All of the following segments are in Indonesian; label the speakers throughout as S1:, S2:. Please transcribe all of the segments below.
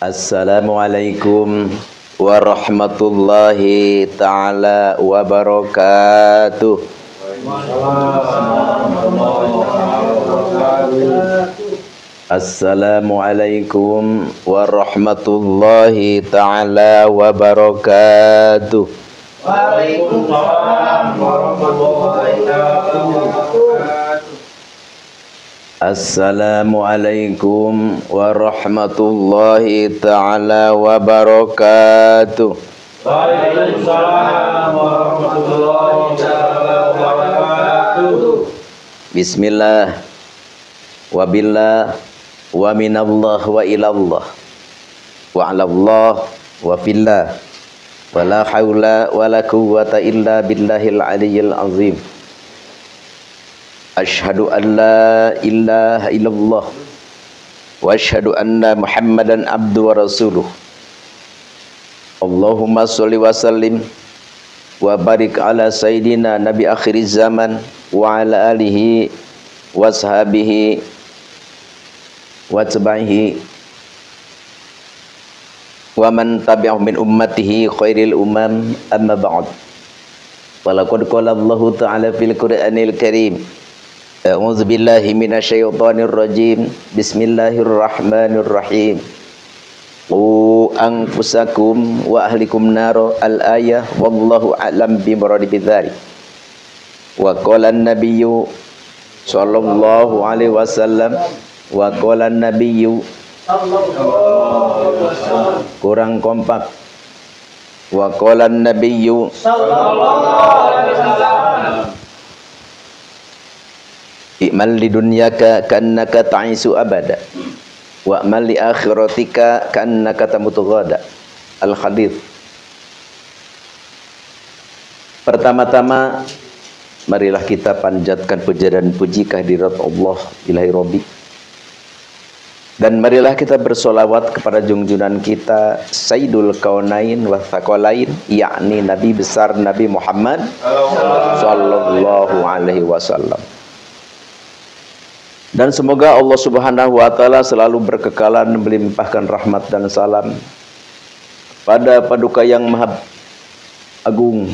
S1: Assalamualaikum warahmatullahi ta'ala wabarakatuh. Assalamualaikum warahmatullahi ta'ala wabarakatuh.
S2: Waalaikumsalam warahmatullahi wabarakatuh.
S1: Assalamualaikum warahmatullahi ta'ala wabarakatuh.
S2: Waalaikumsalam warahmatullahi wabarakatuh.
S1: Bismillah, wabillah, wa minallah, wa ilallah, wa alallah, wa fillah, wa la hawla wa la quwwata illa billahil aliyyil azim. Asyhadu an la ilaha illallah wa asyhadu anna Muhammadan abdu wa rasuluh. Allahumma sholli wa sallim wa barik ala sayyidina nabi akhiriz zaman wa ala alihi wa sahabihi wa tabi'ihi wa man tabi'ahum min ummatihi khairil umam, amma ba'd. Walaqad qala Allahu ta'ala fil Qur'anil Karim, a'udzu billahi minasyaitonir rajim. Bismillahirrahmanirrahim. Qu anfusakum wa ahlikum naro, al-ayah, wallahu a'lam bimuradi bidzalik. Wa qala an-nabiyyu sallallahu alaihi wasallam, wa qala an-nabiyyu, kurang kompak, wa qala an-nabiyyu
S2: Sallallahu alaihi wasallam.
S1: i'mal li dunyaka ka'annaka ta'isu abada wa amal li akhiratika ka'annaka tamutu ghada. Al-hadits. Pertama-tama marilah kita panjatkan puja dan puji kehadirat Allah ilahi Rabbi, dan marilah kita bersolawat kepada junjungan kita Sayyidul Kaunain wa Tsaqalain, yakni Nabi besar Nabi Muhammad sallallahu alaihi wasallam. Dan semoga Allah Subhanahu wa taala selalu berkekalan melimpahkan rahmat dan salam pada paduka yang maha agung,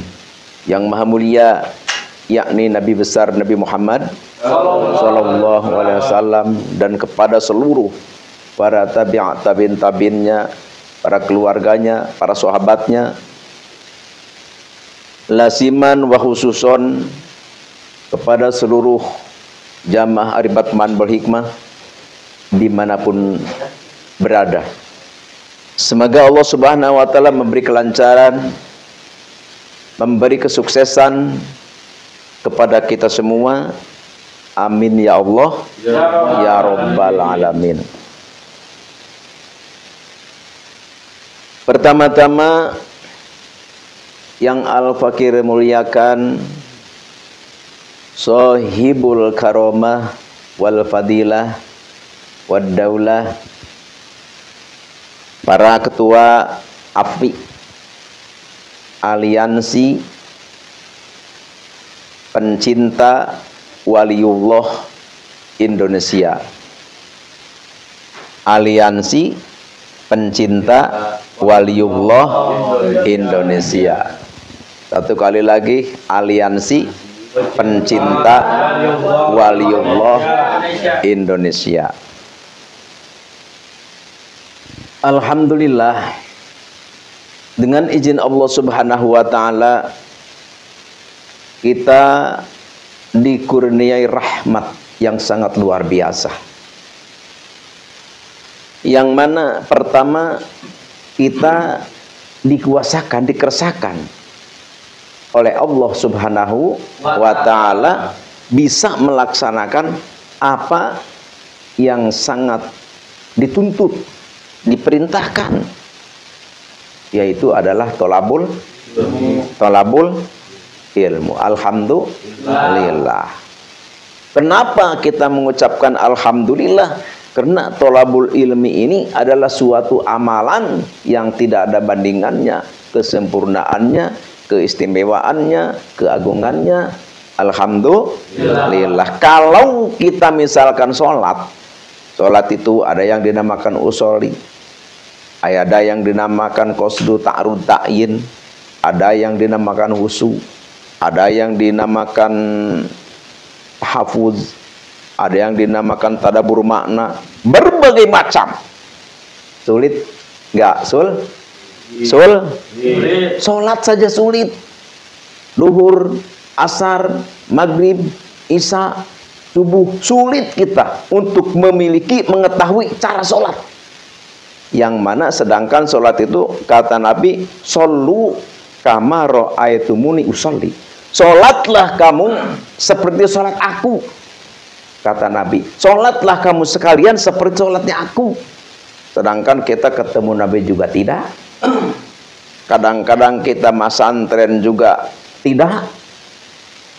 S1: yang maha mulia, yakni Nabi besar Nabi Muhammad sallallahu alaihi wasallam, dan kepada seluruh para tabi'in tabi'innya, para keluarganya, para sahabatnya, lasiman wa khususon kepada seluruh jamaah Aribat Manbul Hikmah dimanapun berada. Semoga Allah Subhanahu wa taala memberi kelancaran, memberi kesuksesan kepada kita semua. Amin ya Allah ya Rabbal alamin. Pertama-tama yang Al-Fakir muliakan, Sohibul karomah wal fadilah wad daulah, para ketua AFI, aliansi pencinta waliullah Indonesia, aliansi pencinta waliullah Indonesia. Satu kali lagi, aliansi pencinta waliullah Indonesia. Alhamdulillah, dengan izin Allah Subhanahu wa taala kita dikurniai rahmat yang sangat luar biasa. Yang mana pertama, kita dikuasakan, dikeresakan oleh Allah Subhanahu wa taala bisa melaksanakan apa yang sangat dituntut, diperintahkan, yaitu adalah tolabul ilmu. Alhamdulillah. Kenapa kita mengucapkan alhamdulillah? Karena tolabul ilmi ini adalah suatu amalan yang tidak ada bandingannya, kesempurnaannya, keistimewaannya, keagungannya. Alhamdulillah. Kalau kita misalkan sholat itu ada yang dinamakan usoli, Ada yang dinamakan qasdu ta'arud ta'yin, ada yang dinamakan husu, ada yang dinamakan tahafuz, ada yang dinamakan tadabbur makna, berbagai macam. Sulit enggak, sulit. Salat saja sulit. Duhur, asar, maghrib, isya, subuh, sulit kita untuk mengetahui cara sholat. Yang mana sedangkan sholat itu kata Nabi, shollu kama ra'aitumuni usolli. Sholatlah kamu seperti sholat aku. Kata Nabi, sholatlah kamu sekalian seperti sholatnya aku. Sedangkan kita ketemu Nabi juga tidak. Kadang-kadang kita masantren juga tidak.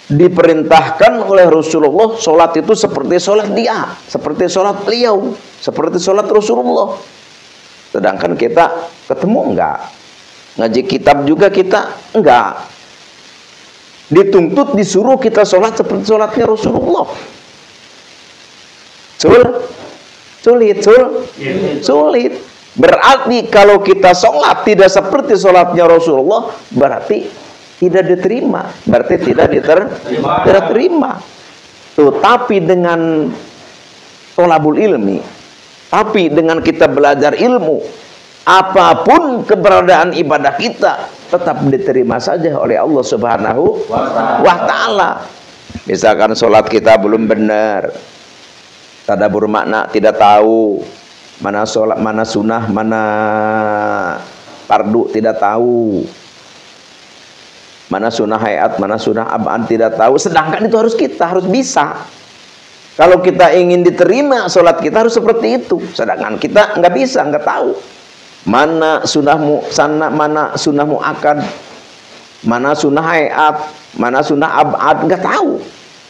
S1: Diperintahkan oleh Rasulullah sholat itu seperti sholat dia, seperti sholat beliau, seperti sholat Rasulullah. Sedangkan kita ketemu enggak. Ngaji kitab juga kita enggak. Dituntut disuruh kita sholat seperti sholatnya Rasulullah. Sulit. Berarti kalau kita sholat tidak seperti sholatnya Rasulullah, berarti tidak diterima. Berarti tidak diterima. Tuh, tapi dengan tholabul ilmi, tapi dengan kita belajar ilmu, apapun keberadaan ibadah kita tetap diterima saja oleh Allah Subhanahu wa ta'ala. Misalkan sholat kita belum benar, tadabbur makna tidak tahu, mana sholat, mana sunnah, mana fardu tidak tahu, mana sunnah hayat, mana sunnah ab'an tidak tahu. Sedangkan itu harus bisa. Kalau kita ingin diterima sholat kita harus seperti itu. Sedangkan kita nggak bisa, nggak tahu mana sunnahmu sana, mana sunnahmu akad, mana sunnah hayat, mana sunnah ab'ad, nggak tahu.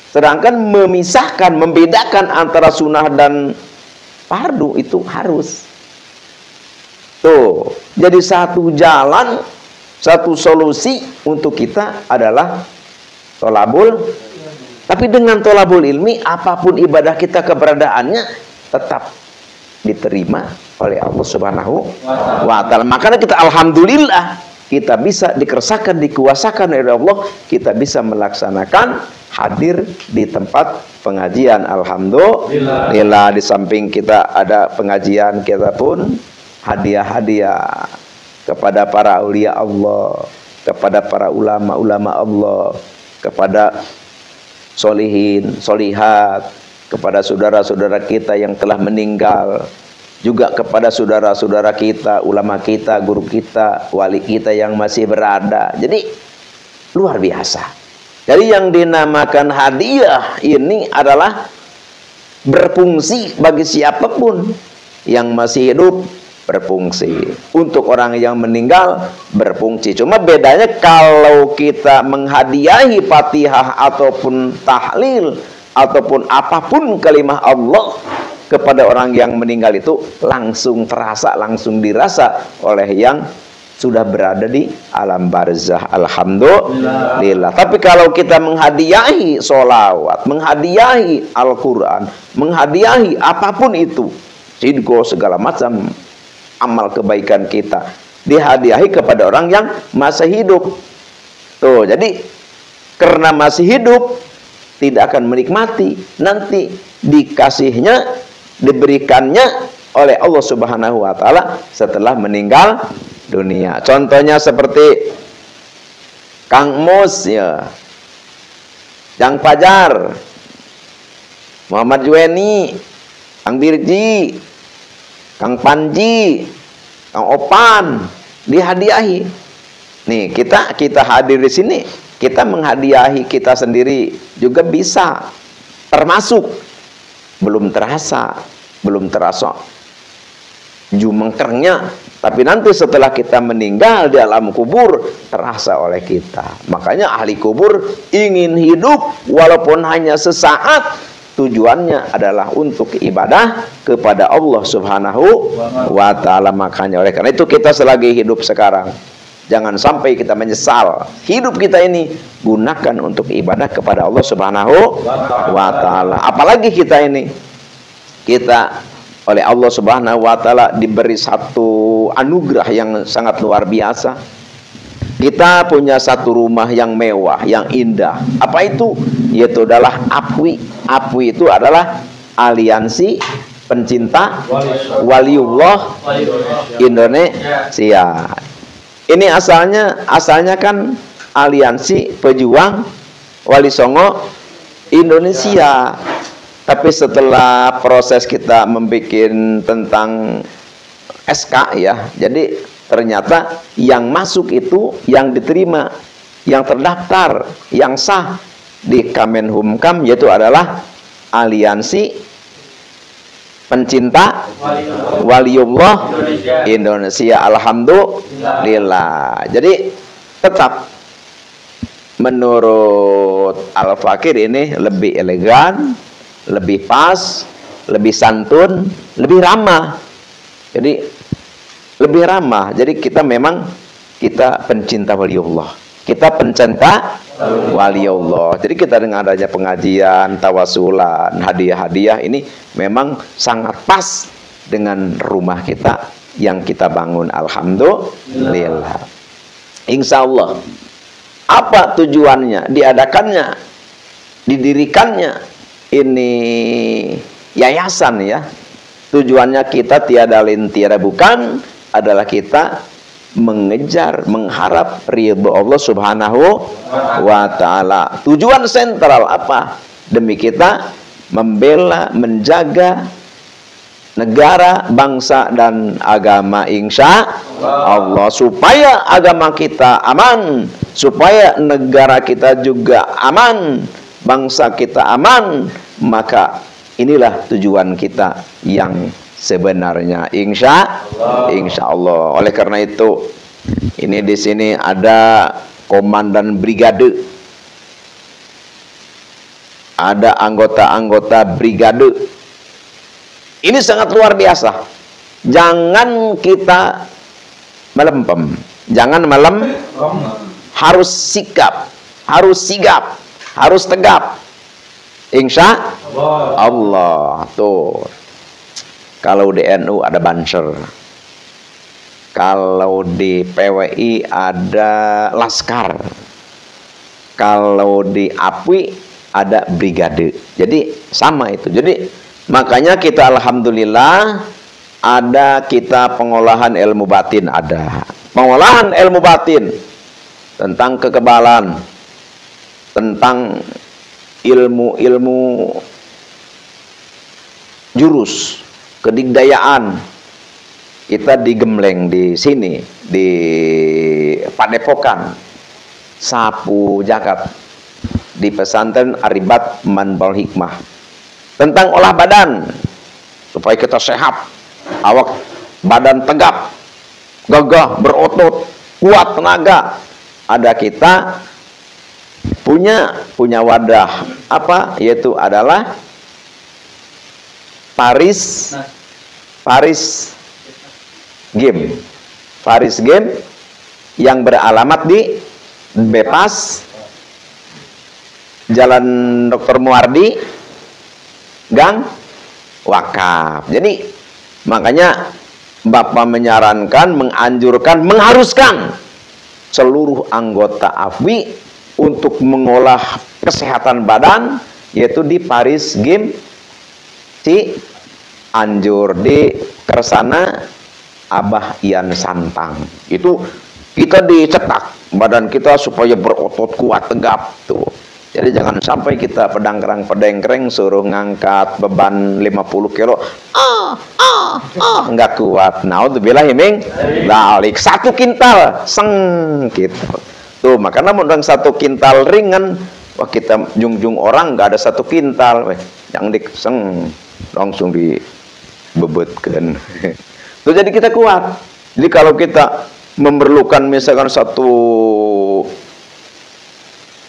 S1: Sedangkan memisahkan, membedakan antara sunnah dan fardu itu harus. Tuh, jadi satu jalan, satu solusi untuk kita adalah tholabul. Tapi dengan tholabul ilmi, apapun ibadah kita keberadaannya tetap diterima oleh Allah Subhanahu wa ta'ala. Makanya kita alhamdulillah, kita bisa dikersakan, dikuasakan oleh Allah, kita bisa melaksanakan hadir di tempat pengajian. Alhamdulillah. Di samping kita ada pengajian, kita pun hadiah-hadiah kepada para aulia Allah, kepada para ulama-ulama Allah, kepada solihin, solihat, kepada saudara-saudara kita yang telah meninggal, juga kepada saudara-saudara kita, ulama kita, guru kita, wali kita yang masih berada. Jadi luar biasa. Jadi yang dinamakan hadiah ini adalah berfungsi bagi siapapun yang masih hidup, berfungsi. Untuk orang yang meninggal berfungsi. Cuma bedanya kalau kita menghadiahi Fatihah ataupun tahlil ataupun apapun kalimah Allah kepada orang yang meninggal, itu langsung terasa, langsung dirasa oleh yang sudah berada di alam barzah. Alhamdulillah. Tapi kalau kita menghadiahi sholawat, menghadiahi Al-Quran, menghadiahi apapun itu, sidqo, segala macam amal kebaikan kita, dihadiahi kepada orang yang masih hidup. Tuh, jadi karena masih hidup tidak akan menikmati, nanti dikasihnya, diberikannya oleh Allah Subhanahu wa ta'ala setelah meninggal dunia. Contohnya seperti Kang Mus ya, Kang Fajar, Muhammad Juweni, Kang Birji, Kang Panji, Kang Opan, dihadiahi. Nih, kita hadir di sini, kita menghadiahi kita sendiri juga bisa, termasuk belum terasa jumengkernya, tapi nanti setelah kita meninggal di alam kubur terasa oleh kita. Makanya ahli kubur ingin hidup walaupun hanya sesaat, tujuannya adalah untuk ibadah kepada Allah Subhanahu wa ta'ala. Makanya oleh karena itu kita selagi hidup sekarang, jangan sampai kita menyesal. Hidup kita ini gunakan untuk ibadah kepada Allah Subhanahu wa ta'ala. Apalagi kita ini, kita oleh Allah Subhanahu wa taala diberi satu anugerah yang sangat luar biasa. Kita punya satu rumah yang mewah, yang indah. Apa itu? Yaitu adalah APWI. APWI itu adalah Aliansi Pencinta Waliullah Indonesia. Ini asalnya kan Aliansi Pejuang Wali Songo Indonesia. Tapi setelah proses kita membuat tentang SK ya, jadi ternyata yang masuk itu, yang diterima, yang terdaftar, yang sah di Kemenhumkam yaitu adalah Aliansi Pencinta Waliullah Indonesia. Alhamdulillah. Jadi tetap menurut Al-Fakir ini lebih elegan, lebih pas, lebih santun, lebih ramah. Jadi lebih ramah. Jadi kita memang pencinta waliullah. Kita pencinta waliullah. Jadi kita dengan adanya pengajian, tawasulan, hadiah-hadiah ini memang sangat pas dengan rumah kita yang kita bangun. Alhamdulillah. Insya Allah. Apa tujuannya? Diadakannya, didirikannya ini yayasan ya. Tujuannya kita tiada lain tiada bukan adalah kita mengejar, mengharap ridho Allah Subhanahu wa taala. Tujuan sentral apa? Demi kita membela, menjaga negara, bangsa dan agama insya Allah, supaya agama kita aman, supaya negara kita juga aman, bangsa kita aman. Maka inilah tujuan kita yang sebenarnya insya Allah. Oleh karena itu ini di sini ada komandan brigade, ada anggota-anggota brigade. Ini sangat luar biasa. Jangan kita melempem, jangan harus sikap, harus sigap, harus tegap. Insya Allah. Tuh, kalau di NU ada Banser, kalau di PWI ada Laskar, kalau di APWI ada Brigade. Jadi sama itu. Jadi makanya kita alhamdulillah ada kita pengolahan ilmu batin, ada pengolahan ilmu batin tentang kekebalan, tentang ilmu-ilmu jurus kedigdayaan. Kita digembleng di sini di Padepokan Sapu Jagat di pesantren Aribat Manbal Hikmah tentang olah badan supaya kita sehat, awak badan tegap, gagah, berotot, kuat tenaga. Ada kita punya wadah apa, yaitu adalah Paris Game yang beralamat di Bepas Jalan Dr. Muardi Gang Wakaf. Jadi makanya Bapak menyarankan, menganjurkan, mengharuskan seluruh anggota AFWI untuk mengolah kesehatan badan, yaitu di Paris Game Cianjur di Kersana Abah Ian Santang. Itu kita dicetak badan kita supaya berotot, kuat, tegap tuh. Jadi jangan sampai kita pedangkreng suruh ngangkat beban 50 kilo nggak kuat. Naudzubillah min dzalik. 1 kintal seng gitu. Tuh, makanya menurut 1 kintal ringan, wah kita jungjung orang nggak ada 1 kintal, yang diseng langsung dibebetkan. Tuh, jadi kita kuat. Jadi kalau kita memerlukan misalkan satu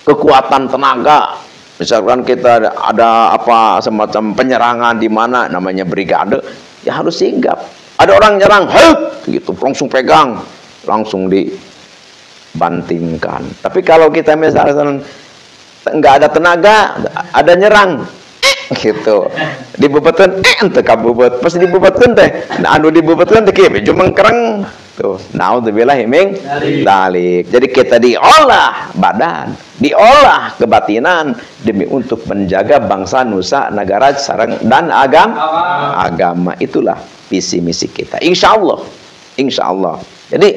S1: kekuatan tenaga, misalkan kita ada apa semacam penyerangan di mana namanya brigade, ya harus sigap. Ada orang nyerang, gitu, langsung pegang, langsung dibantingkan. Tapi kalau kita misalkan nggak ada tenaga, ada nyerang, gitu. Dibebetkeun ente kabebet, pas dibebetkeun teh nah anu dibebetkeun teh kieu cuma kereng tuh. Naudzubillah min dzalik. Jadi kita diolah badan, diolah kebatinan demi untuk menjaga bangsa, nusa, negara, sareng dan agama. Itulah visi misi kita. Insyaallah. Insyaallah. Jadi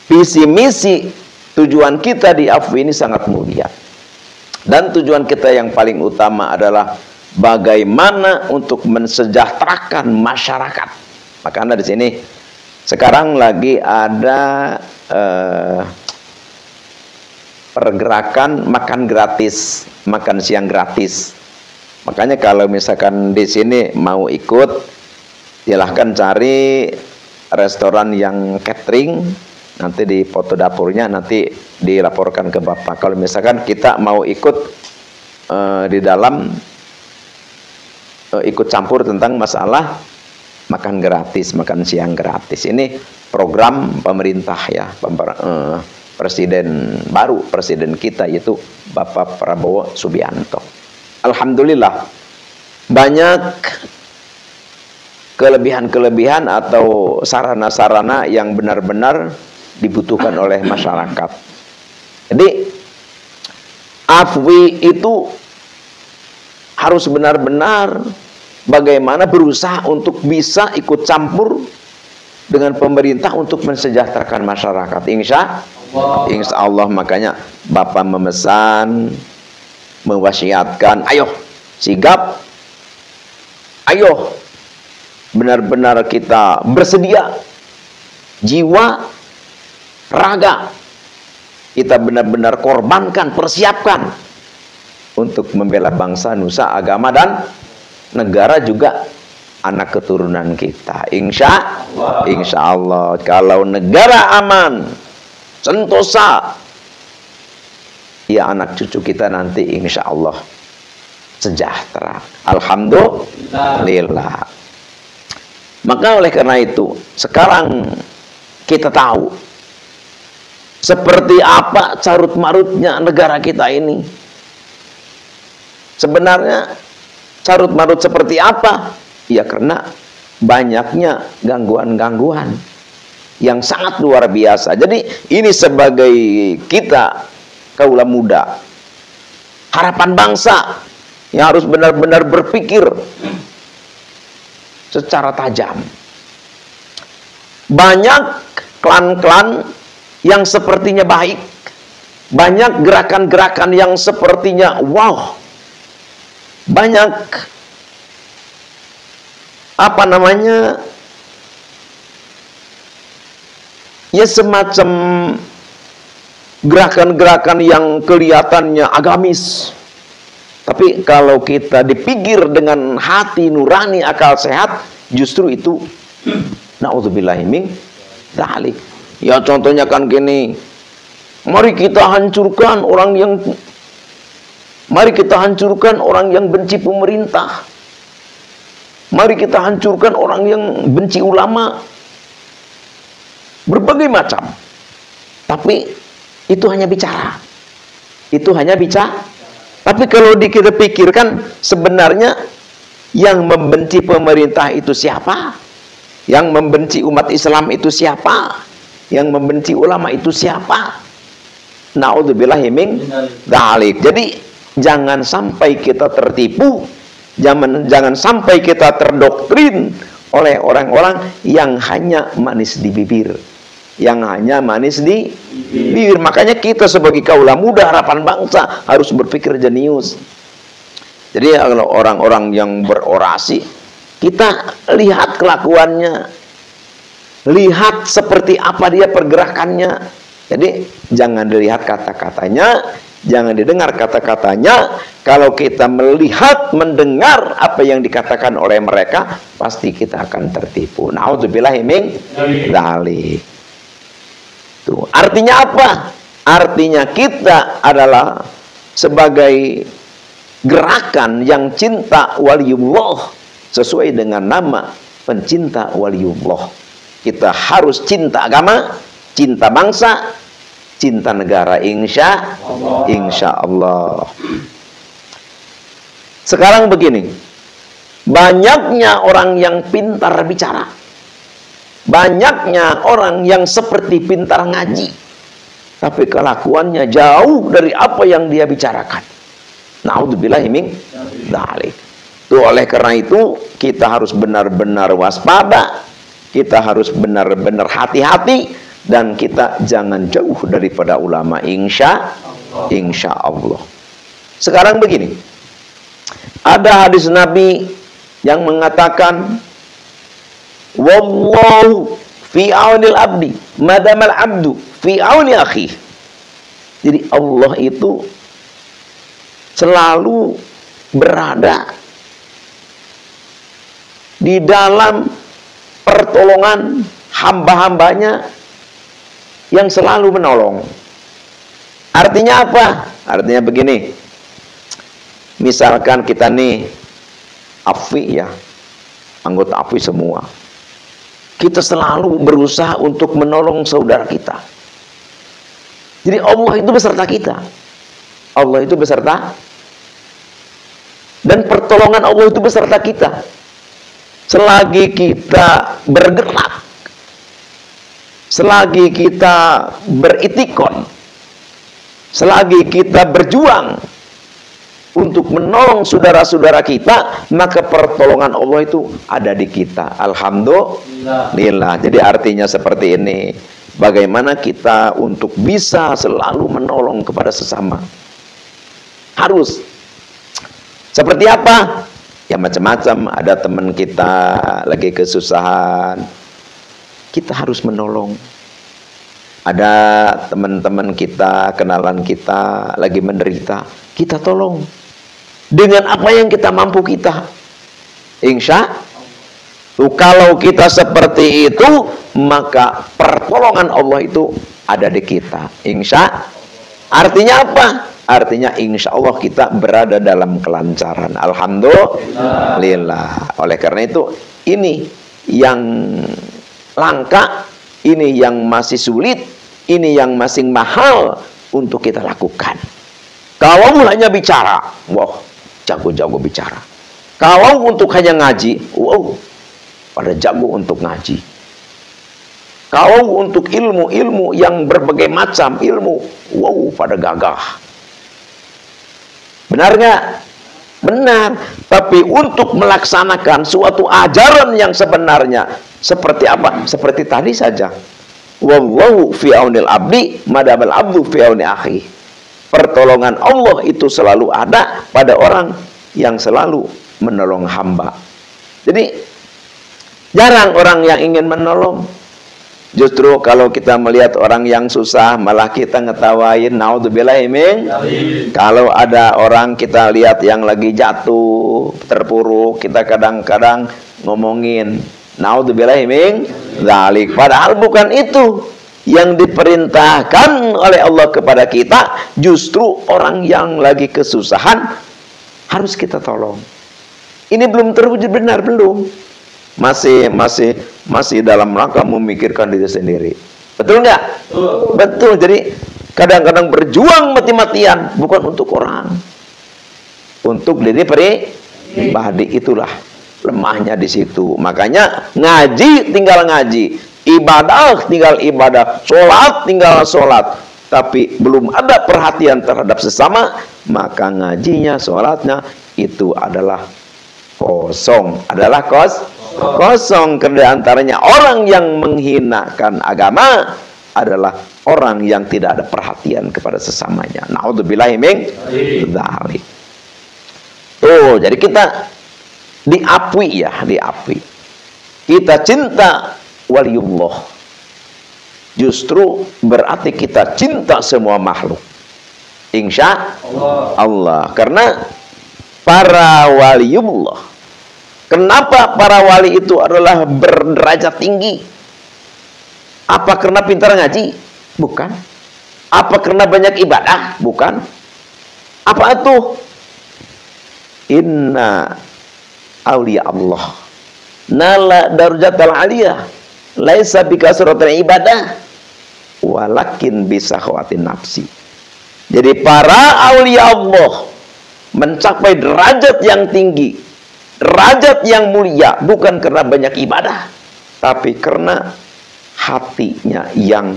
S1: visi misi tujuan kita di AFWI ini sangat mulia. Dan tujuan kita yang paling utama adalah bagaimana untuk mensejahterakan masyarakat. Makanya di sini sekarang lagi ada pergerakan makan gratis, makan siang gratis. Makanya kalau misalkan di sini mau ikut, silahkan cari restoran yang catering. Nanti di foto dapurnya nanti dilaporkan ke Bapak. Kalau misalkan kita mau ikut di dalam ikut campur tentang masalah makan gratis, makan siang gratis. Ini program pemerintah ya, presiden baru, presiden kita yaitu Bapak Prabowo Subianto. Alhamdulillah banyak kelebihan-kelebihan atau sarana-sarana yang benar-benar dibutuhkan oleh masyarakat. Jadi AFWI itu harus benar-benar bagaimana berusaha untuk bisa ikut campur dengan pemerintah untuk mensejahterakan masyarakat. Insya Allah. Makanya Bapak memesan, mewasiatkan, ayo sigap, ayo benar-benar kita bersedia jiwa raga kita benar-benar korbankan, persiapkan untuk membela bangsa, nusa, agama dan negara juga anak keturunan kita. Insya Allah kalau negara aman, sentosa, ya anak cucu kita nanti insya Allah sejahtera. Alhamdulillah. Maka oleh karena itu sekarang kita tahu seperti apa carut marutnya negara kita ini. Sebenarnya carut marut seperti apa? Ya karena banyaknya gangguan-gangguan yang sangat luar biasa. Jadi ini sebagai kita kaula muda, harapan bangsa yang harus benar-benar berpikir secara tajam. Banyak klan-klan yang sepertinya baik, banyak gerakan-gerakan yang sepertinya wow, banyak apa namanya ya semacam gerakan-gerakan yang kelihatannya agamis. Tapi kalau kita dipikir dengan hati nurani, akal sehat, justru itu naudzubillahi min dzalik. Ya contohnya kan gini, mari kita hancurkan orang yang benci pemerintah. Mari kita hancurkan orang yang benci ulama. Berbagai macam. Tapi itu hanya bicara. Tapi kalau kita pikirkan sebenarnya yang membenci pemerintah itu siapa? Yang membenci umat Islam itu siapa? Yang membenci ulama itu siapa? Naudzubillahi min dzalik. Jadi jangan sampai kita tertipu, jangan sampai kita terdoktrin oleh orang-orang yang hanya manis di bibir. Makanya kita sebagai kaula muda harapan bangsa harus berpikir jenius. Jadi kalau orang-orang yang berorasi, kita lihat kelakuannya, lihat seperti apa dia pergerakannya. Jadi jangan dilihat kata-katanya, jangan didengar kata-katanya. Kalau kita melihat, mendengar apa yang dikatakan oleh mereka, pasti kita akan tertipu. Naudzubillahi min dzalik. Tuh, artinya apa? Artinya kita adalah sebagai gerakan yang cinta waliullah sesuai dengan nama pencinta waliullah. Kita harus cinta agama, cinta bangsa, cinta negara. Insya Allah. Sekarang begini, banyaknya orang yang pintar bicara, banyaknya orang yang seperti pintar ngaji, tapi kelakuannya jauh dari apa yang dia bicarakan. Naudzubillahi min dzalik. Oleh karena itu kita harus benar-benar waspada, kita harus benar-benar hati-hati, dan kita jangan jauh daripada ulama, insya Allah. Sekarang begini, ada hadis Nabi yang mengatakan, wallahu fi aunil abdi madamal abdu fi auni akhi. Jadi Allah itu selalu berada di dalam pertolongan hamba-hambanya yang selalu menolong. Artinya apa? Artinya begini, misalkan kita nih AFI ya, anggota AFI semua, kita selalu berusaha untuk menolong saudara kita. Jadi Allah itu beserta kita, Allah itu beserta, dan pertolongan Allah itu beserta kita. Selagi kita bergerak, selagi kita beritikon, selagi kita berjuang untuk menolong saudara-saudara kita, maka pertolongan Allah itu ada di kita. Alhamdulillah. Jadi artinya seperti ini, bagaimana kita untuk bisa selalu menolong kepada sesama. Harus seperti apa? Ya macam-macam. Ada teman kita lagi kesusahan, kita harus menolong. Ada teman-teman kita, kenalan kita lagi menderita, kita tolong dengan apa yang kita mampu kita. Insya Allah, kalau kita seperti itu, maka pertolongan Allah itu ada di kita. Insya. Artinya apa? Artinya insya Allah kita berada dalam kelancaran. Alhamdulillah. Oleh karena itu, ini yang langka, ini yang masih sulit, ini yang masih mahal untuk kita lakukan. Kalau hanya bicara, wah, jago-jago bicara. Kalau untuk hanya ngaji, wow, pada jago untuk ngaji. Kalau untuk ilmu-ilmu yang berbagai macam ilmu, wow, pada gagah. Benar nggak? Benar. Tapi untuk melaksanakan suatu ajaran yang sebenarnya seperti apa? Seperti tadi saja. Wallahu fi aunil abdi madamal abdu fi auni akhi. Pertolongan Allah itu selalu ada pada orang yang selalu menolong hamba. Jadi jarang orang yang ingin menolong. Justru kalau kita melihat orang yang susah, malah kita ngetawain. Naudzubillahi min. Kalau ada orang kita lihat yang lagi jatuh, terpuruk, kita kadang-kadang ngomongin. Naudzubillahi min dzalik. Padahal bukan itu yang diperintahkan oleh Allah kepada kita. Justru orang yang lagi kesusahan harus kita tolong. Ini belum terwujud benar, belum. Masih dalam rangka memikirkan diri sendiri. Betul nggak? Betul. Jadi kadang-kadang berjuang mati-matian bukan untuk orang, untuk diri pribadi. Itulah lemahnya di situ. Makanya ngaji tinggal ngaji, ibadah tinggal ibadah, sholat tinggal sholat, tapi belum ada perhatian terhadap sesama, maka ngajinya, sholatnya itu adalah kosong. Adalah kosong. Karena antaranya orang yang menghinakan agama adalah orang yang tidak ada perhatian kepada sesamanya. Naudzubillahi min dzalik. Jadi kita diakui ya, diakui. Kita cinta waliullah. Justru berarti kita cinta semua makhluk. Insya Allah. Karena para waliullah. Kenapa para wali itu adalah berderajat tinggi? Apa karena pintar ngaji? Bukan. Apa karena banyak ibadah? Bukan. Apa itu? Inna awliya Allah nala darjatal aliyah laisa bikasratil ibadah walakin bisahwatin nafsi. Jadi para awliya Allah mencapai derajat yang tinggi, derajat yang mulia, bukan karena banyak ibadah, tapi karena hatinya yang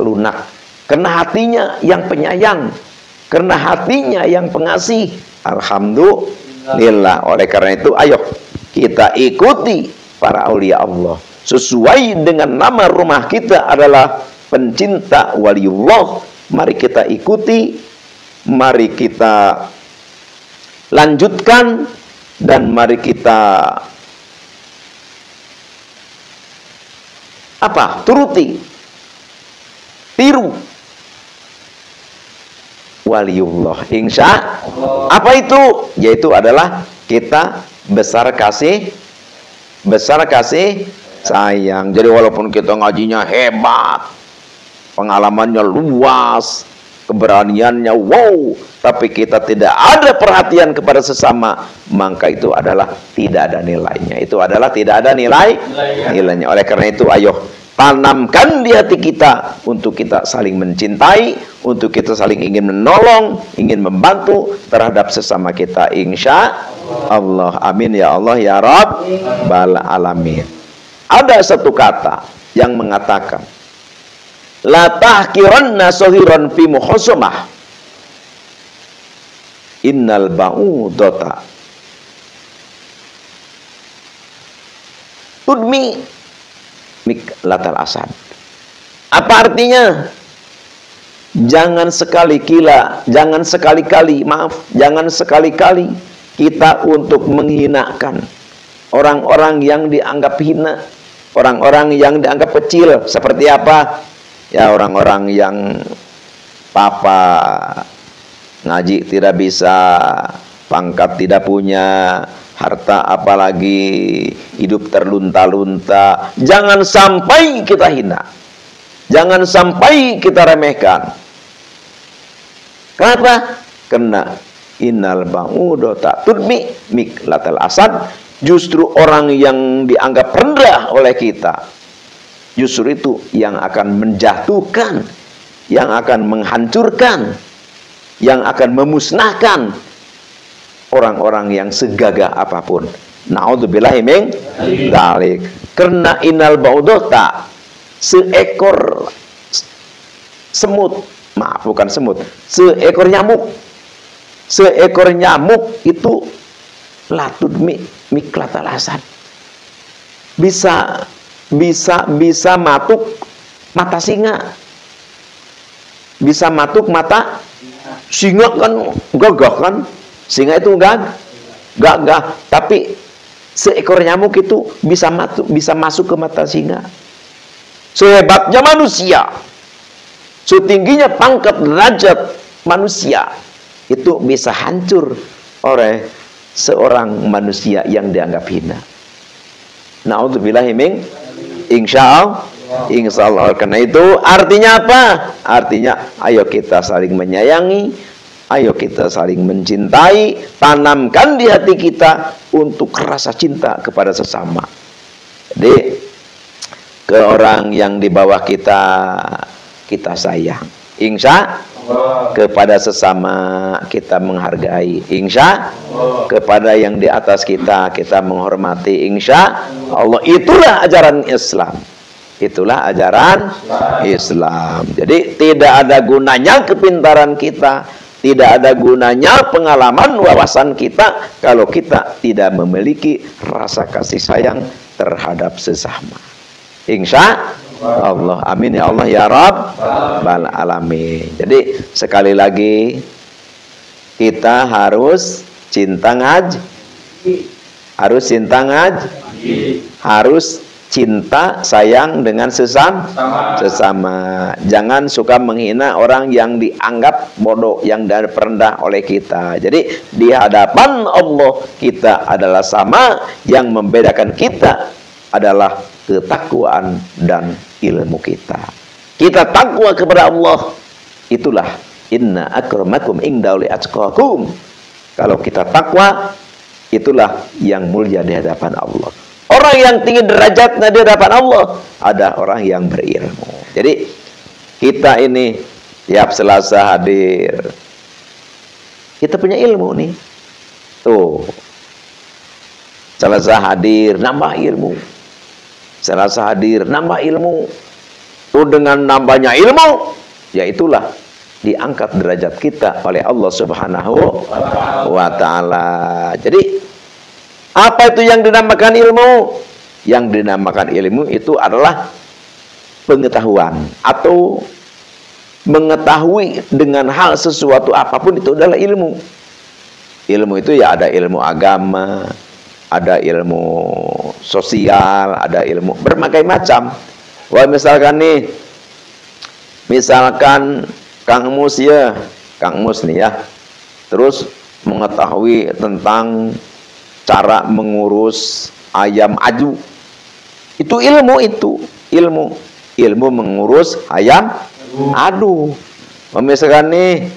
S1: lunak, karena hatinya yang penyayang, karena hatinya yang pengasih. Alhamdulillah. Oleh karena itu, ayo kita ikuti para aulia Allah. Sesuai dengan nama rumah kita adalah pencinta waliullah. Mari kita ikuti, mari kita lanjutkan, dan mari kita turuti, tiru waliullah. Insya apa itu? Yaitu adalah kita besar kasih sayang. Jadi walaupun kita ngajinya hebat, pengalamannya luas, keberaniannya wow, tapi kita tidak ada perhatian kepada sesama, maka itu adalah tidak ada nilainya. Itu adalah tidak ada nilainya. Oleh karena itu, ayo tanamkan di hati kita untuk kita saling mencintai, untuk kita saling ingin menolong, ingin membantu terhadap sesama kita. Insya Allah. Amin ya Allah ya Rabbal alamin. Ada satu kata yang mengatakan, la tahkiranna sahiran fi mukhassamah, innal ba'udata tudmi miklatal asad. Apa artinya? Jangan sekali-kali kita untuk menghinakan orang-orang yang dianggap hina, orang-orang yang dianggap kecil. Seperti apa? Ya, orang-orang yang papa ngaji tidak bisa, pangkat tidak punya, harta apalagi, hidup terlunta-lunta. Jangan sampai kita hina, jangan sampai kita remehkan. Kenapa? Karena innal ba'udata tudmi miklatal asad. Justru orang yang dianggap rendah oleh kita, justru itu yang akan menjatuhkan, yang akan menghancurkan, yang akan memusnahkan orang-orang yang segagah apapun. Na'udzubillahi min dzalik. Karena innal ba'udata, seekor semut, maaf bukan semut, seekor nyamuk. Seekor nyamuk itu latud miklatal asad. Bisa matuk mata singa. Bisa matuk mata singa, kan gagah kan? Singa itu gagah, tapi seekor nyamuk itu bisa masuk ke mata singa. Sehebatnya manusia, setingginya pangkat derajat manusia, itu bisa hancur oleh seorang manusia yang dianggap hina. Na'udzubillahi min insyaallah. Karena itu artinya apa? Artinya ayo kita saling menyayangi, ayo kita saling mencintai, tanamkan di hati kita untuk rasa cinta kepada sesama. Jadi ke orang yang di bawah kita sayang, insya kepada sesama kita menghargai, insya kepada yang di atas kita menghormati, insya Allah. Itulah ajaran Islam. Itulah ajaran Islam. Jadi tidak ada gunanya kepintaran kita, tidak ada gunanya pengalaman wawasan kita kalau kita tidak memiliki rasa kasih sayang terhadap sesama. Insya Allah. Amin ya Allah ya Rabbal alamin. Jadi sekali lagi kita harus cinta ngaji, harus cinta ngaji, harus cinta sayang dengan sesama. Jangan suka menghina orang yang dianggap bodoh, yang rendah oleh kita. Jadi di hadapan Allah kita adalah sama, yang membedakan kita adalah ketakwaan dan ilmu kita. Kita takwa kepada Allah, itulah inna akramakum indallahi atqakum. Kalau kita takwa, itulah yang mulia di hadapan Allah. Orang yang tinggi derajatnya di hadapan Allah ada orang yang berilmu. Jadi kita ini tiap Selasa hadir, Kita punya ilmu nih. Tuh. Selasa hadir, nambah ilmu. Selasa hadir, nambah ilmu. Tuh dengan nambahnya ilmu, ya itulah diangkat derajat kita oleh Allah Subhanahu wa Ta'ala. Jadi, apa itu yang dinamakan ilmu? Yang dinamakan ilmu itu adalah pengetahuan atau mengetahui dengan hal sesuatu apapun itu adalah ilmu. Ilmu itu ya ada ilmu agama, ada ilmu sosial, ada ilmu berbagai macam. Wah, misalkan nih, misalkan Kang Mus ya, Kang Mus nih ya, terus mengetahui tentang cara mengurus ayam aju. Itu ilmu, itu ilmu mengurus ayam adu. Misalkan nih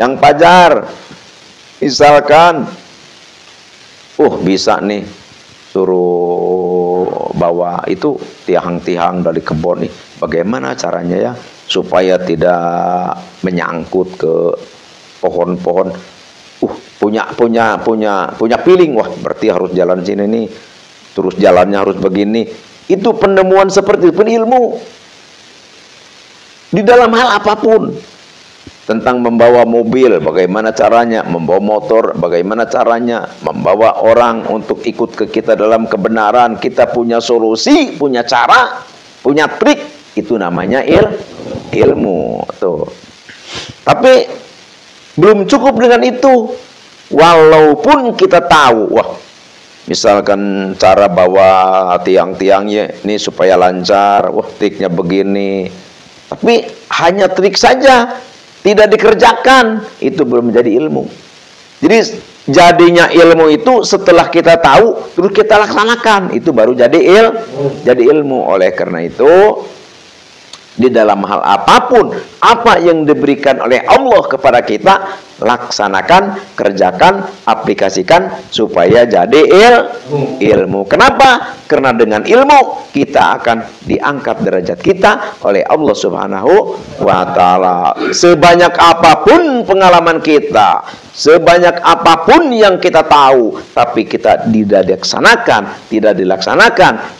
S1: yang Pajar, misalkan bisa nih suruh bawa itu tiang-tiang dari kebun nih, bagaimana caranya ya supaya tidak menyangkut ke pohon-pohon. Punya feeling, wah berarti harus jalan sini nih, terus jalannya harus begini. Itu penemuan seperti itu pun ilmu. Di dalam hal apapun, tentang membawa mobil, bagaimana caranya, membawa motor, bagaimana caranya, membawa orang untuk ikut ke kita dalam kebenaran, kita punya solusi, punya cara, punya trik, itu namanya ilmu. Tuh. Tapi belum cukup dengan itu. Walaupun kita tahu, wah, misalkan cara bawa tiang-tiangnya ini supaya lancar, wah triknya begini. Tapi hanya trik saja, tidak dikerjakan, itu belum menjadi ilmu. Jadi jadinya ilmu itu setelah kita tahu, terus kita laksanakan, itu baru jadi ilmu. Oleh karena itu, di dalam hal apapun, apa yang diberikan oleh Allah kepada kita, laksanakan, kerjakan, aplikasikan supaya jadi ilmu. Kenapa? Karena dengan ilmu kita akan diangkat derajat kita oleh Allah Subhanahu wa Ta'ala. Sebanyak apapun pengalaman kita, sebanyak apapun yang kita tahu, tapi kita tidak dilaksanakan,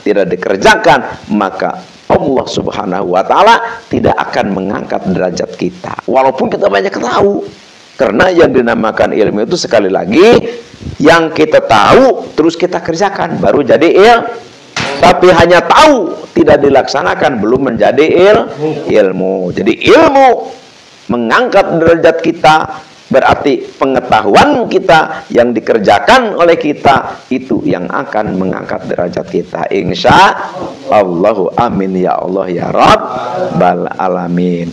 S1: tidak dikerjakan, maka Allah Subhanahu wa Ta'ala tidak akan mengangkat derajat kita walaupun kita banyak tahu. Karena yang dinamakan ilmu itu sekali lagi yang kita tahu terus kita kerjakan baru jadi tapi hanya tahu tidak dilaksanakan belum menjadi ilmu. Jadi ilmu mengangkat derajat kita, berarti pengetahuan kita yang dikerjakan oleh kita itu yang akan mengangkat derajat kita. Insya Allahu amin ya Allah ya Rabbal alamin.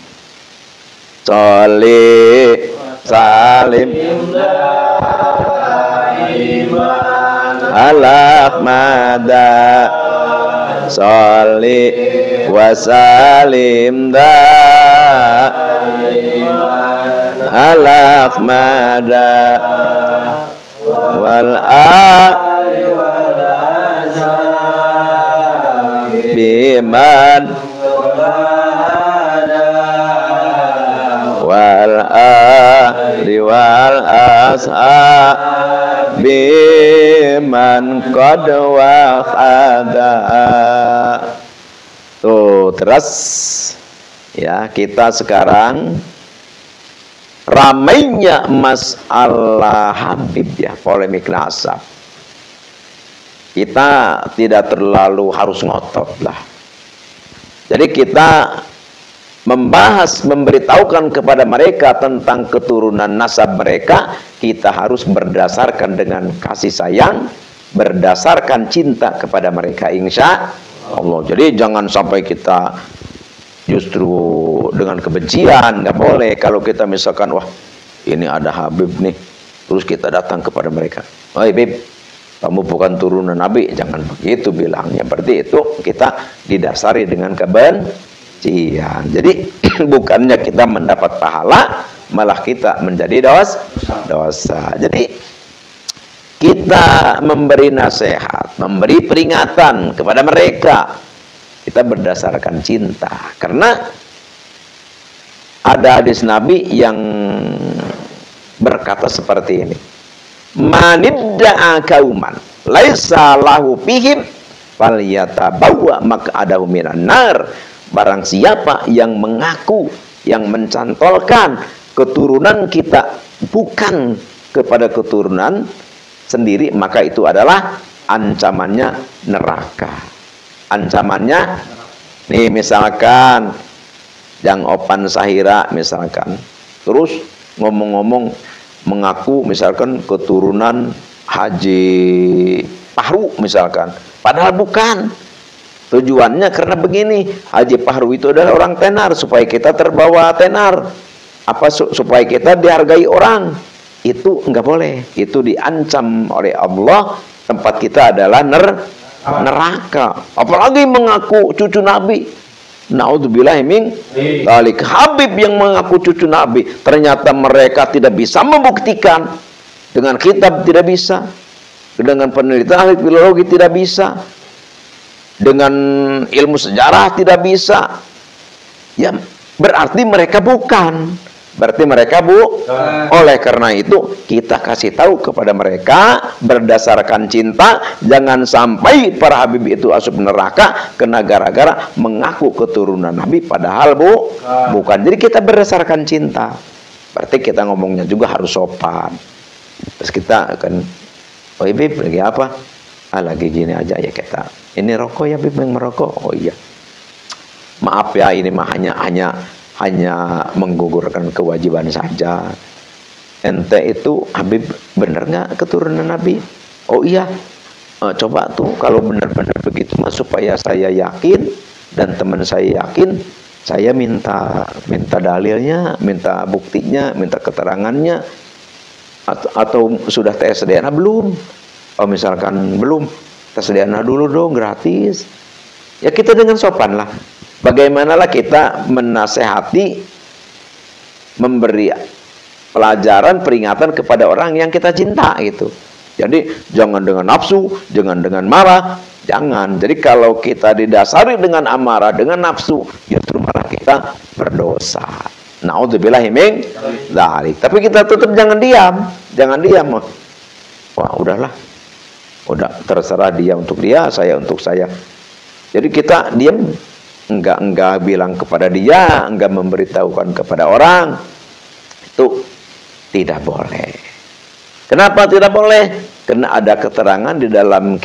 S1: Sholli salim ala Ahmada, sholli wa salim ala Ahmada wal biman wal ahli wal biman qad waqada. Tuh, terus ya, kita sekarang ramainya masalah Habib ya, polemik nasab. Kita tidak terlalu harus ngotot lah. Jadi kita membahas, memberitahukan kepada mereka tentang keturunan nasab mereka, kita harus berdasarkan dengan kasih sayang, berdasarkan cinta kepada mereka, insya Allah. Jadi jangan sampai kita justru dengan kebencian, nggak boleh. Kalau kita misalkan, wah ini ada Habib nih, terus kita datang kepada mereka, "Oi Bib, kamu bukan turunan Nabi," jangan begitu bilangnya. Berarti itu kita didasari dengan kebencian. Jadi bukannya kita mendapat pahala, malah kita menjadi dosa. Jadi kita memberi nasihat, memberi peringatan kepada mereka, kita berdasarkan cinta. Karena ada hadis Nabi yang berkata seperti ini. Manidda'a kauman laisa lahu fihim falyatabawwa maq'adahu minan nar. Barang siapa yang mengaku, yang mencantolkan keturunan kita bukan kepada keturunan sendiri, maka itu adalah ancamannya neraka. Ancamannya nih, misalkan yang Opan Sahira misalkan, terus ngomong-ngomong mengaku misalkan keturunan Haji Pahru misalkan, padahal bukan. Tujuannya karena begini, Haji Pahru itu adalah orang tenar, supaya kita terbawa tenar, supaya kita dihargai orang. Itu enggak boleh, itu diancam oleh Allah. Tempat kita adalah neraka. Apalagi mengaku cucu Nabi. Naudzubillah min dzalik. Habib yang mengaku cucu Nabi, ternyata mereka tidak bisa membuktikan. Dengan kitab tidak bisa, dengan penelitian filologi tidak bisa, dengan ilmu sejarah tidak bisa. Ya, berarti mereka bukan. Berarti mereka oleh karena itu kita kasih tahu kepada mereka berdasarkan cinta, jangan sampai para habib itu asup neraka kena gara-gara mengaku keturunan Nabi padahal bukan. Jadi kita berdasarkan cinta. Berarti kita ngomongnya juga harus sopan. Terus kita akan, oh Bib lagi apa? Lagi gini aja ya kita. Ini rokok ya Bib, yang merokok. Oh iya. Maaf ya, ini mah hanya menggugurkan kewajiban saja. Ente itu Habib bener nggak keturunan Nabi? Oh iya. Coba tuh kalau benar-benar begitu mah, supaya saya yakin dan teman saya yakin, saya minta dalilnya, minta buktinya, minta keterangannya. Atau sudah tes DNA belum? Oh misalkan belum, tes DNA dulu dong gratis. Ya kita dengan sopan lah. Bagaimanalah kita menasehati, memberi pelajaran, peringatan kepada orang yang kita cinta gitu. Jadi jangan dengan nafsu, jangan dengan marah, jangan. Jadi kalau kita didasari dengan amarah, dengan nafsu, justru malah kita berdosa. Naudzubillahi min dzalik. Tapi kita tetap jangan diam, jangan diam. Wah udahlah, udah terserah dia untuk dia, saya untuk saya. Jadi kita diam. Enggak bilang kepada dia, enggak memberitahukan kepada orang, itu tidak boleh. Kenapa tidak boleh? Karena ada keterangan di dalam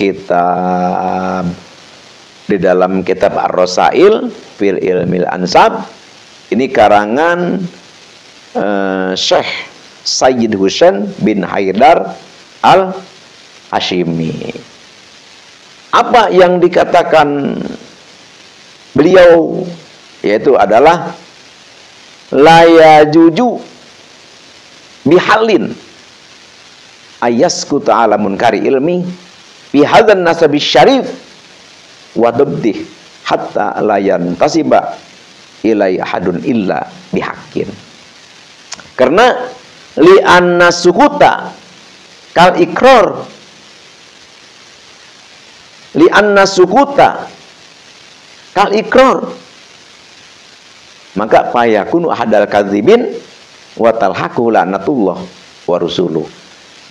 S1: kitab Ar-Rasail fil Ilmil Ansab. Ini karangan Syekh Sayyid Husain bin Haidar Al-Hashimi. Apa yang dikatakan beliau, yaitu adalah la yajuju bihalin ayaskuta ala munkari ilmi fi hadzal nasabi syarif wa dabdih hatta la yantasiba ilai ahadun illa bihaqqin. Karena li anna sukuta kal ikrar, li anna sukuta kal ikrar, maka fayakunu ahadal kadzibin wa talhaqu lanatullah wa rusuluh.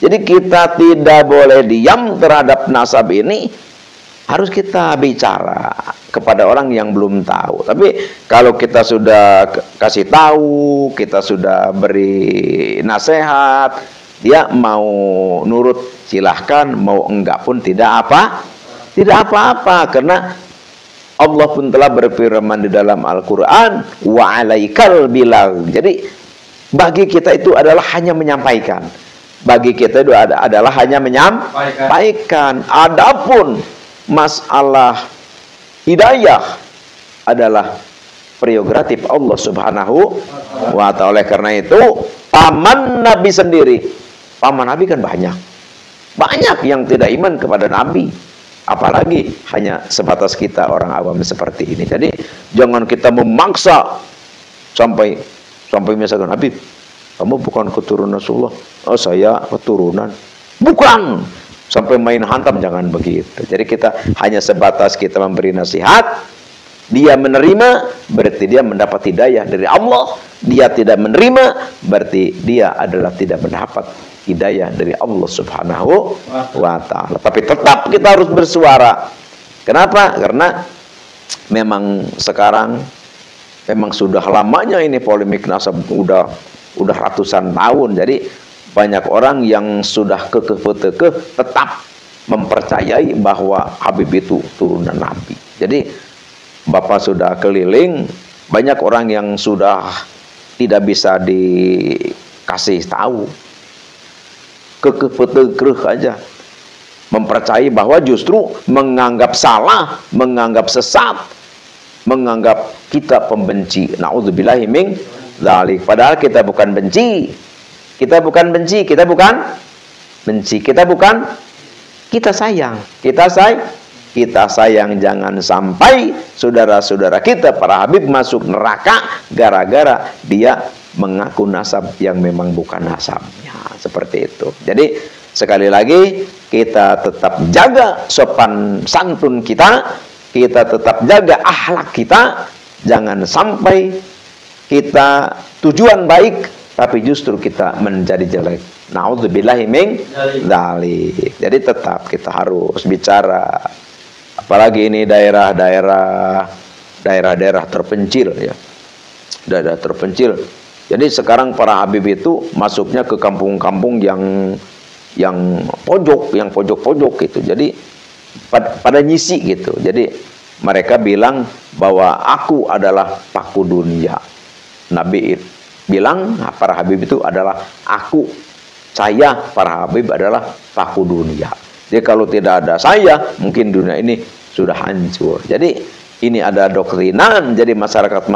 S1: Jadi kita tidak boleh diam terhadap nasab ini, harus kita bicara kepada orang yang belum tahu. Tapi kalau kita sudah kasih tahu, kita sudah beri nasihat, dia mau nurut silahkan, mau enggak pun tidak apa-apa, karena Allah pun telah berfirman di dalam Al-Quran, wa alaikal bilang. Jadi bagi kita itu adalah hanya menyampaikan. Bagi kita itu adalah hanya menyampaikan. Adapun masalah hidayah adalah prerogatif Allah Subhanahu wa ta'ala. Karena itu paman Nabi sendiri, paman Nabi kan banyak yang tidak iman kepada Nabi. Apalagi hanya sebatas kita orang awam seperti ini. Jadi jangan kita memaksa sampai misalkan, Habib, kamu bukan keturunan Rasulullah. Oh saya keturunan. Bukan. Sampai main hantam, jangan begitu. Jadi kita hanya sebatas kita memberi nasihat, Dia menerima, berarti dia mendapat hidayah dari Allah. Dia tidak menerima, berarti dia adalah tidak mendapat hidayah dari Allah Subhanahu wa ta'ala. Tapi tetap kita harus bersuara. Kenapa? Karena memang sekarang memang sudah lamanya ini polemik nasab, udah ratusan tahun. Jadi banyak orang yang sudah kekeh tetap mempercayai bahwa Habib itu turunan Nabi. Jadi Bapak sudah keliling, banyak orang yang sudah tidak bisa dikasih tahu, kekeh aja mempercayai bahwa justru menganggap salah, menganggap sesat, menganggap kita pembenci. Na'udzubillahi min dzalik. Padahal kita bukan benci. Kita bukan benci, kita bukan benci. Kita sayang. Kita sayang jangan sampai saudara-saudara kita para Habib masuk neraka gara-gara dia mengaku nasab yang memang bukan nasabnya. Seperti itu. Jadi sekali lagi kita tetap jaga sopan santun kita tetap jaga akhlak kita, jangan sampai kita tujuan baik tapi justru kita menjadi jelek. Na'udzubillahi min dzalik. Jadi tetap kita harus bicara, apalagi ini daerah-daerah terpencil ya. Daerah terpencil. Jadi sekarang para Habib itu masuknya ke kampung-kampung yang pojok-pojok gitu. Jadi pada nyisi gitu. Jadi mereka bilang bahwa aku adalah paku dunia. Nabi bilang para Habib itu adalah saya para Habib adalah paku dunia. Jadi kalau tidak ada saya, mungkin dunia ini sudah hancur. Jadi ini ada doktrinan. Jadi masyarakat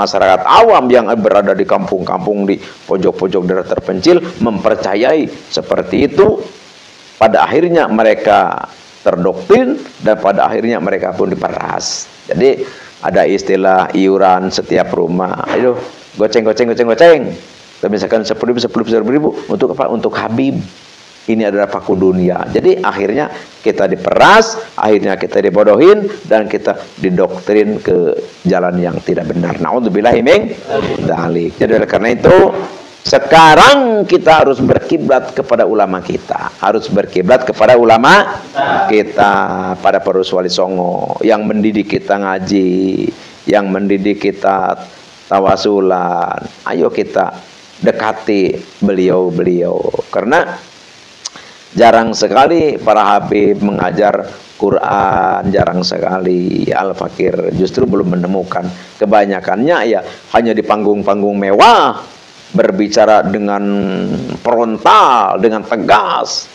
S1: awam yang berada di kampung-kampung, di pojok-pojok daerah terpencil mempercayai seperti itu. Pada akhirnya mereka terdoktrin dan pada akhirnya mereka pun diperas. Jadi ada istilah iuran setiap rumah. Ayo goceng. Misalkan 10.000 untuk apa? Untuk Habib. Ini adalah paku dunia. Jadi akhirnya kita diperas, akhirnya kita dibodohin dan kita didoktrin ke jalan yang tidak benar. Na'udzubillahi min dzalik. Jadi oleh karena itu sekarang kita harus berkiblat kepada ulama kita. Harus berkiblat kepada ulama kita. Pada Parus Wali Songo yang mendidik kita ngaji, yang mendidik kita tawasulan. Ayo kita dekati beliau-beliau. Karena jarang sekali para Habib mengajar Quran, jarang sekali. Al-Fakir justru belum menemukan. Kebanyakannya ya hanya di panggung-panggung mewah, berbicara dengan frontal, dengan tegas,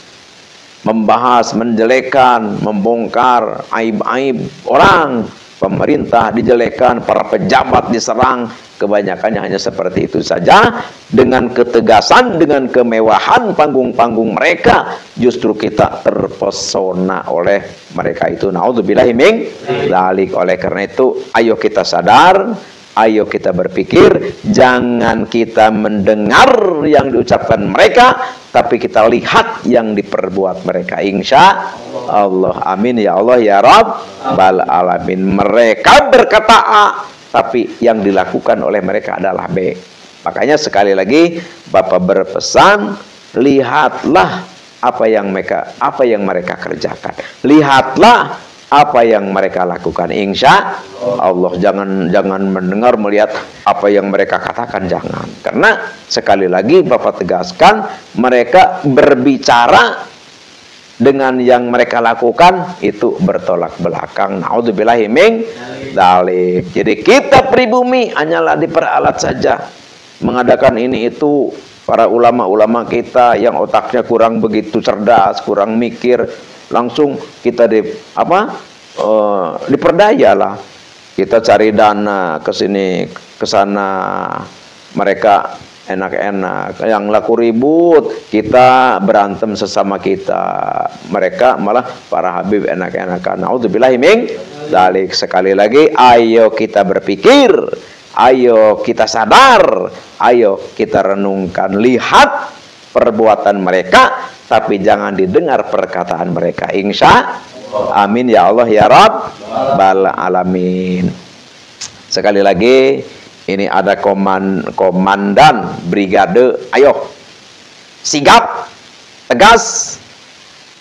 S1: membahas, menjelekan, membongkar aib-aib orang, pemerintah dijelekan, para pejabat diserang. Kebanyakannya hanya seperti itu saja. Dengan ketegasan, dengan kemewahan panggung-panggung mereka, justru kita terpesona oleh mereka itu. Na'udzubillahi min dzalik. Oleh karena itu, ayo kita sadar, ayo kita berpikir, jangan kita mendengar yang diucapkan mereka, tapi kita lihat yang diperbuat mereka. Insya Allah. Amin ya Allah ya Rabbal alamin. Mereka berkata A, tapi yang dilakukan oleh mereka adalah B. Makanya sekali lagi Bapak berpesan, lihatlah apa yang mereka kerjakan. Lihatlah apa yang mereka lakukan. Insya Allah. Jangan mendengar, melihat apa yang mereka katakan, jangan. Karena sekali lagi Bapak tegaskan, mereka berbicara dengan yang mereka lakukan itu bertolak belakang. Na'udzubillahi min dzalik. Jadi kita pribumi hanyalah diperalat saja, mengadakan ini itu. Para ulama-ulama kita yang otaknya kurang begitu cerdas, kurang mikir, langsung kita diperdayalah. Kita cari dana ke sini ke sana, mereka enak-enak, yang laku ribut, kita berantem sesama kita, mereka malah para Habib enak-enakan. Na'udzubillahi min dzalik. Sekali lagi, ayo kita berpikir, ayo kita sadar, ayo kita renungkan, lihat perbuatan mereka, tapi jangan didengar perkataan mereka. Insya amin ya Allah ya Rabbal alamin. Sekali lagi, ini ada komandan brigade, ayo sigap, tegas,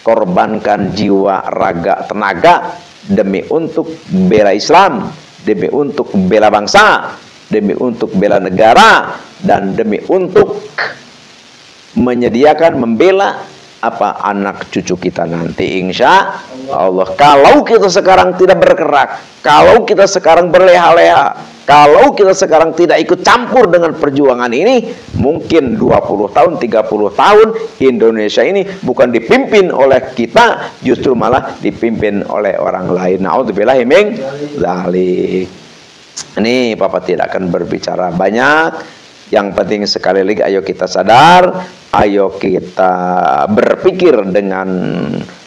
S1: korbankan jiwa, raga, tenaga demi untuk bela Islam, demi untuk bela bangsa, demi untuk bela negara, dan demi untuk menyediakan, membela apa anak cucu kita nanti, insya Allah. Kalau kita sekarang tidak bergerak, kalau kita sekarang berleha-leha, kalau kita sekarang tidak ikut campur dengan perjuangan ini, mungkin 20 tahun, 30 tahun Indonesia ini bukan dipimpin oleh kita, justru malah dipimpin oleh orang lain. Na'udzubillahi min dzalik. Ini Papa tidak akan berbicara banyak. Yang penting sekali lagi, ayo kita sadar, ayo kita berpikir dengan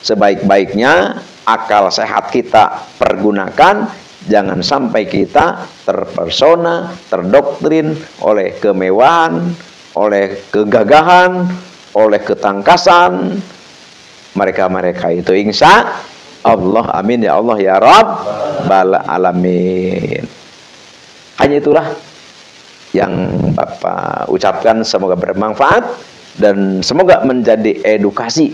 S1: sebaik-baiknya, akal sehat kita pergunakan, jangan sampai kita terpersona, terdoktrin oleh kemewahan, oleh kegagahan, oleh ketangkasan mereka-mereka itu, insya Allah. Amin ya Allah ya Rabbal alamin. Hanya itulah yang Bapak ucapkan, semoga bermanfaat dan semoga menjadi edukasi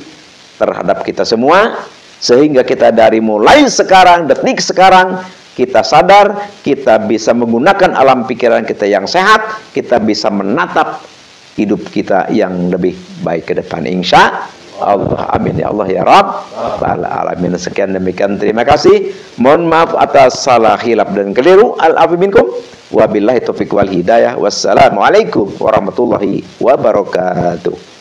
S1: terhadap kita semua, sehingga kita dari mulai sekarang, detik sekarang, kita sadar, kita bisa menggunakan alam pikiran kita yang sehat, kita bisa menatap hidup kita yang lebih baik ke depan, insya Allah. Amin ya Allah ya Rabbal alamin. Sekian demikian, terima kasih. Mohon maaf atas salah, khilaf dan keliru. Al-afu minkum. Wabillahi taufiq wal hidayah. Wassalamualaikum warahmatullahi wabarakatuh.